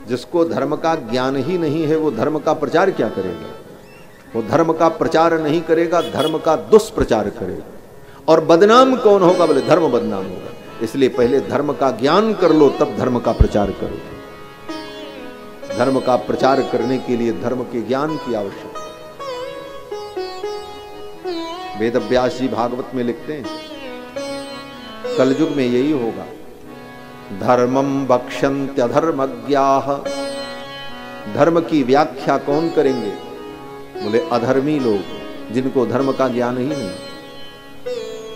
जिसको धर्म का ज्ञान ही नहीं है वो धर्म का प्रचार क्या करेगा? वो धर्म का प्रचार नहीं करेगा, धर्म का दुष्प्रचार करेगा। और बदनाम कौन होगा? बोले धर्म बदनाम होगा। इसलिए पहले धर्म का ज्ञान कर लो, तब धर्म का प्रचार करो। धर्म का प्रचार करने के लिए धर्म के ज्ञान की आवश्यकता। वेद व्यास जी भागवत में लिखते हैं, कलयुग में यही होगा। धर्मम वक्ष्यन्त्यधर्मज्ञाः। धर्म की व्याख्या कौन करेंगे? बोले अधर्मी लोग, जिनको धर्म का ज्ञान ही नहीं।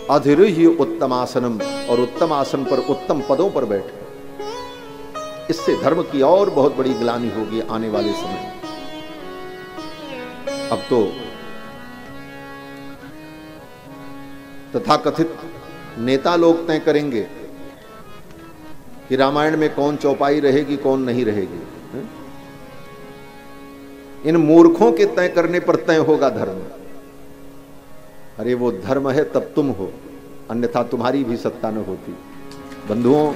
अधिरुह्य उत्तमासनम, और उत्तम आसन पर उत्तम पदों पर बैठे। इससे धर्म की और बहुत बड़ी ग्लानि होगी आने वाले समय। अब तो तथाकथित नेता लोग तय करेंगे कि रामायण में कौन चौपाई रहेगी, कौन नहीं रहेगी। इन मूर्खों के तय करने पर तय होगा धर्म। अरे वो धर्म है तब तुम हो, अन्यथा तुम्हारी भी सत्ता न होती। बंधुओं,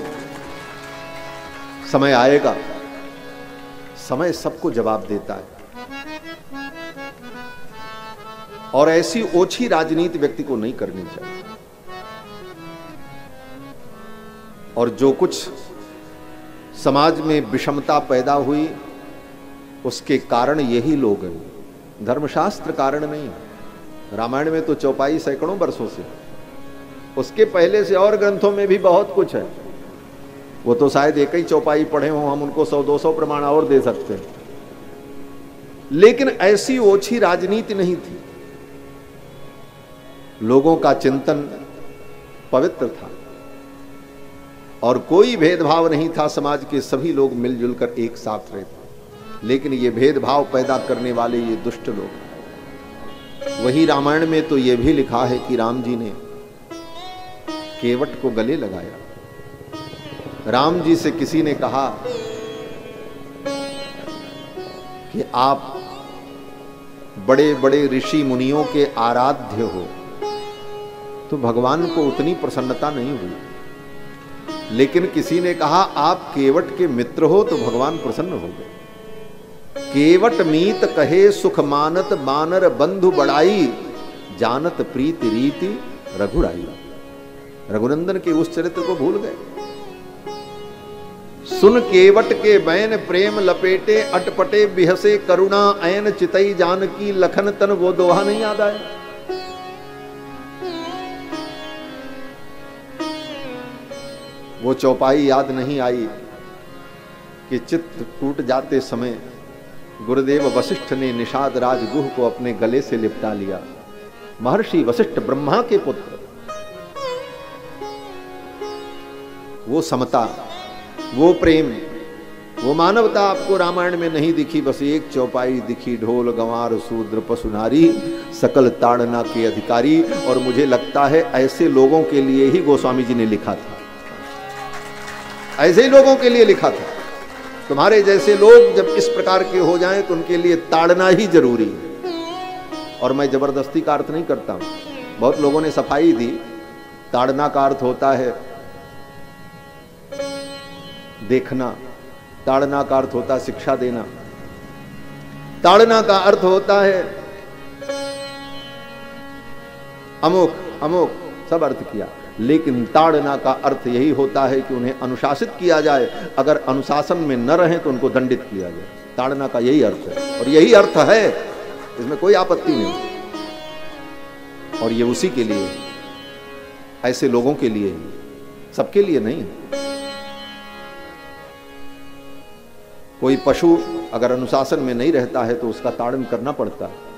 समय आएगा, समय सबको जवाब देता है। और ऐसी ओछी राजनीति व्यक्ति को नहीं करनी चाहिए। और जो कुछ समाज में विषमता पैदा हुई, उसके कारण यही लोग हैं, धर्मशास्त्र कारण नहीं। रामायण में तो चौपाई सैकड़ों वर्षों से, उसके पहले से और ग्रंथों में भी बहुत कुछ है। वो तो शायद एक ही चौपाई पढ़े हो, हम उनको 100-200 प्रमाण और दे सकते हैं। लेकिन ऐसी ओछी राजनीति नहीं थी। लोगों का चिंतन पवित्र था और कोई भेदभाव नहीं था। समाज के सभी लोग मिलजुल कर एक साथ रहते। लेकिन ये भेदभाव पैदा करने वाले ये दुष्ट लोग। वही रामायण में तो ये भी लिखा है कि राम जी ने केवट को गले लगाया। राम जी से किसी ने कहा कि आप बड़े बड़े ऋषि मुनियों के आराध्य हो, तो भगवान को उतनी प्रसन्नता नहीं हुई। लेकिन किसी ने कहा आप केवट के मित्र हो, तो भगवान प्रसन्न हो गए। केवट मीत कहे सुख मानत, बानर बंधु बड़ाई, जानत प्रीति रीति रघुराई। रघुनंदन के उस चरित्र को भूल गए। सुन केवट के बैन प्रेम लपेटे, अटपटे बिहसे करुणा ऐन चितई जानकी, लखन तन वो दोहा नहीं याद आया? वो चौपाई याद नहीं आई कि चित्त टूट जाते समय गुरुदेव वशिष्ठ ने निषाद राज गुह को अपने गले से लिपटा लिया। महर्षि वशिष्ठ ब्रह्मा के पुत्र। वो समता, वो प्रेम, वो मानवता आपको रामायण में नहीं दिखी। बस एक चौपाई दिखी, ढोल गंवार शूद्र पशु नारी, सकल ताड़ना के अधिकारी। और मुझे लगता है ऐसे लोगों के लिए ही गोस्वामी जी ने लिखा था। ऐसे ही लोगों के लिए लिखा था। तुम्हारे जैसे लोग जब इस प्रकार के हो जाएं तो उनके लिए ताड़ना ही जरूरी है। और मैं जबरदस्ती का अर्थ नहीं करता हूं। बहुत लोगों ने सफाई दी। ताड़ना का अर्थ होता है देखना, ताड़ना का अर्थ होता है शिक्षा देना, ताड़ना का अर्थ होता है अमुक अमुक, सब अर्थ किया। लेकिन ताड़ना का अर्थ यही होता है कि उन्हें अनुशासित किया जाए। अगर अनुशासन में न रहें तो उनको दंडित किया जाए। ताड़ना का यही अर्थ है और यही अर्थ है, इसमें कोई आपत्ति नहीं। और ये उसी के लिए, ऐसे लोगों के लिए ही, सबके लिए नहीं। कोई पशु अगर अनुशासन में नहीं रहता है तो उसका ताड़न करना पड़ता है।